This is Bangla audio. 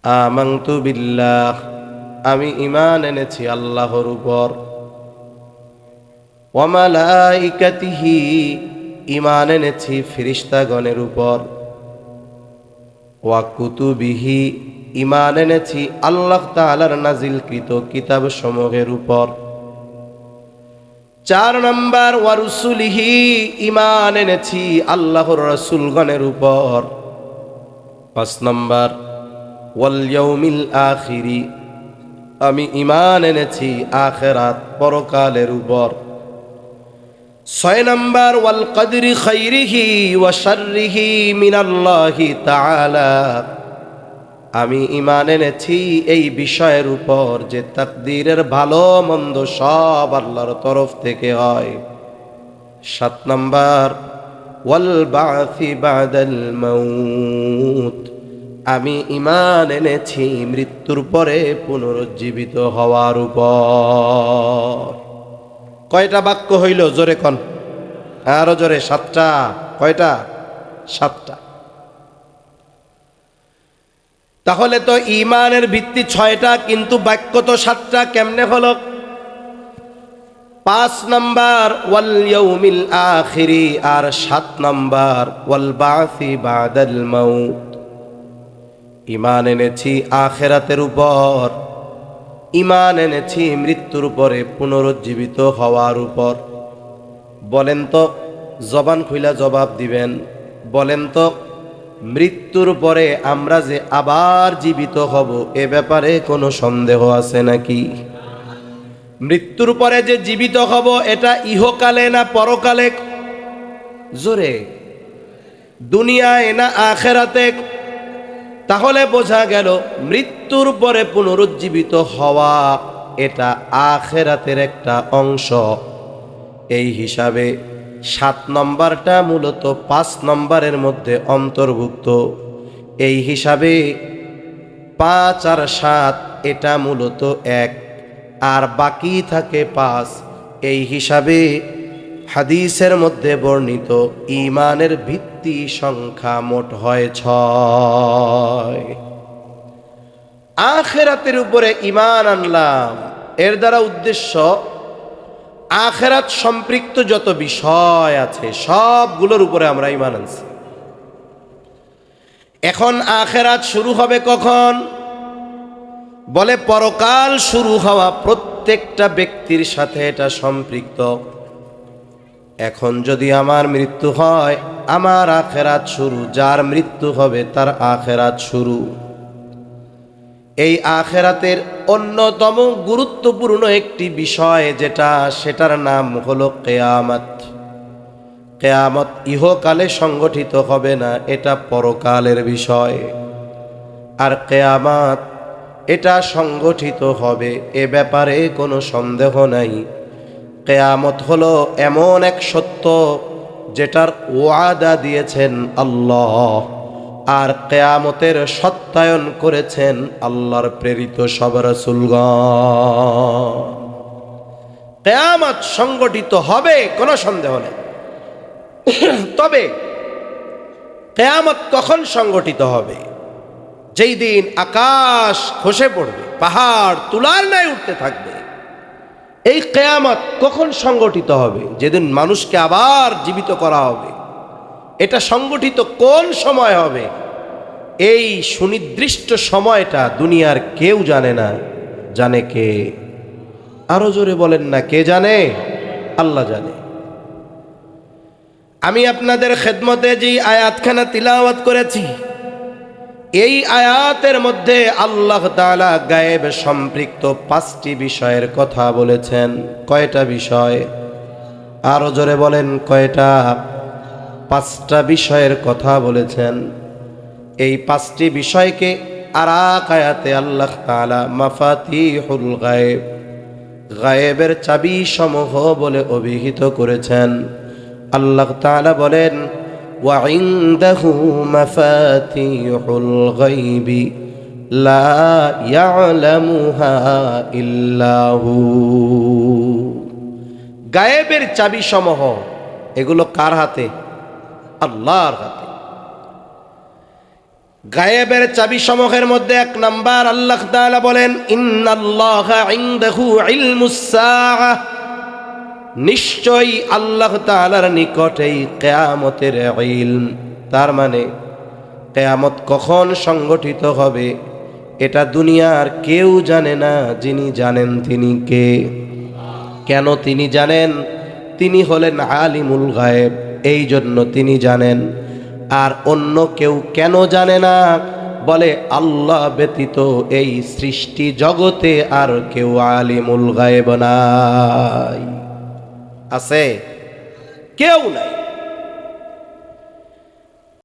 আমানতু বিল্লাহ, আমি ঈমান এনেছি আল্লাহর উপর। ওয়া মালাইকাতিহি, ঈমান এনেছি ফেরেশতাগণের উপর। ওয়া কুতুবিহি, ঈমান এনেছি আল্লাহ তাআলার নাজিলকৃত কিতাবসমূহের উপর। 4 নাম্বার ওয়া রুসুলিহি, ঈমান এনেছি আল্লাহর রাসূলগণের উপর। 5 নাম্বার ওয়াল ইয়াউমিল আখিরি, আমি ঈমান এনেছি আখিরাত পরকালের উপর। 6 নাম্বার ওয়াল কদরি খাইরিহি ওয়া শাররিহি মিনাল্লাহি তাআলা, আমি ঈমান এনেছি এই বিষয়ের উপর যে তাকদীরের ভালো মন্দ সব আল্লাহর তরফ থেকে হয়। 7 নাম্বার ওয়াল বা'সি বা'দাল মাউত, আমি ঈমান এনেছি মৃত্যুর পরে পুনরুজ্জীবিত হওয়ার উপর। কয়টা বাক্য হইল জোরে কোন, আরো জোরে। 7টা। কয়টা? 7টা। তাহলে তো ঈমানের ভিত্তি 6টা, কিন্তু বাক্য তো 7টা, কেমনে হলো? 5 নাম্বার ওয়াল ইয়াউমিল আখিরি, আর 7 নাম্বার ওয়াল বা'সি বা'দাল মাউত, ঈমান এনেছি আখিরাতের উপর, ঈমান এনেছি মৃত্যুর পরে পুনরুজ্জীবিত হওয়ার উপর। বলেন তো, জবান খুইলা জবাব দিবেন, বলেন তো মৃত্যুর পরে আমরা যে আবার জীবিত হব এ ব্যাপারে কোনো সন্দেহ আছে নাকি? মৃত্যুর পরে যে জীবিত হব এটা ইহকালে না পরকালে? জোরে। দুনিয়ায় না আখিরাতে? তাহলে বোঝা গেল মৃত্যুর পরে পুনরুজ্জীবিত হওয়া এটা আখিরাতের একটা অংশ। এই হিসাবে 7 নম্বরটা মূলত 5 নম্বরের মধ্যে অন্তর্ভুক্ত। এই হিসাবে 5 আর 7 এটা মূলত 1, আর বাকি থাকে 5। এই হিসাবে হাদিসের মধ্যে বর্ণিত ঈমানের ভিত্তি সংখ্যা মোট হয় 6। আখিরাতের উপরে ঈমান আনলাম, এর দ্বারা উদ্দেশ্য আখিরাত সম্পৃক্ত যত বিষয় আছে সবগুলোর উপরে আমরা ঈমান আনছি। এখন আখিরাত শুরু হবে কখন? বলে পরকাল শুরু হওয়া প্রত্যেকটা ব্যক্তির সাথে এটা সম্পৃক্ত। এখন যদি আমার মৃত্যু হয়, আমার আখিরাত শুরু, যার মৃত্যু হবে তার আখিরাত শুরু। এই আখিরাতের অন্যতম গুরুত্বপূর্ণ একটি বিষয় যেটা, সেটার নাম হলো কিয়ামত। কিয়ামত ইহকালে সংগঠিত হবে না, এটা পরকালের বিষয়। আর কিয়ামত এটা সংগঠিত হবে, এ ব্যাপারে কোনো সন্দেহ নাই। কিয়ামত হলো এমন এক সত্য যেটার ওয়াদা দিয়েছেন আল্লাহ, আর কিয়ামতের সত্যায়ন করেছেন আল্লাহর প্রেরিত সব রাসূলগণ। কিয়ামত সংগঠিত হবে, কোনো সন্দেহ নেই। তবে কিয়ামত কখন সংগঠিত হবে? যেই দিন আকাশ খসে পড়বে, পাহাড় তুলার ন্যায় উঠতে থাকবে, এই কিয়ামত কখন সংগঠিত হবে? যেদিন মানুষকে আবার জীবিত করা হবে। এটা সংগঠিত কোন সময় হবে? এই সুনির্দিষ্ট সময়টা দুনিয়ার কেউ জানে না। জানে কে? আরো জোরে বলেন না, কে জানে? আল্লাহ জানে। আমি আপনাদের খেদমতে যে আয়াতখানা তিলাওয়াত করেছি, এই আয়াতের মধ্যে আল্লাহ তাআলা গায়েব সম্পৃক্ত 5টি বিষয়ের কথা বলেছেন। কয়টা বিষয়? আরো জোরে বলেন, কয়টা? 5টা বিষয়ের কথা বলেছেন। এই 5টি বিষয়কে আরেক আয়াতে আল্লাহ তাআলা মাফাতিহুল গায়েব, গায়েবের চাবি সমূহ বলে অভিহিত করেছেন। আল্লাহ তাআলা বলেন, ওয়া ইনদাহু মাফাতিহুল গায়বি লা ইয়ালামুহা ইল্লাহু। গায়েবের চাবি সমূহ এগুলো কার হাতে? আল্লাহর হাতে। গায়েবের চাবি সমূহের মধ্যে এক নাম্বার আল্লাহ তাআলা বলেন ইন্নাল্লাহা ইনদাহু ইলমুস সাআহ, নিশ্চয়ই আল্লাহ তাআলার নিকটেই কিয়ামতের ইলম, তার মানে কিয়ামত কখন সংগঠিত হবে এটা দুনিয়ার কেউ জানে না, যিনি জানেন তিনি কে। কেন তিনি জানেন? তিনি হলেন আলিমুল গায়েব, এই জন্য তিনি জানেন। আর অন্য কেউ কেন জানে না? বলে আল্লাহ ব্যতীত এই সৃষ্টি জগতে আর কেউ আলিমুল গায়েব নাই। আছে? কেউ নাই।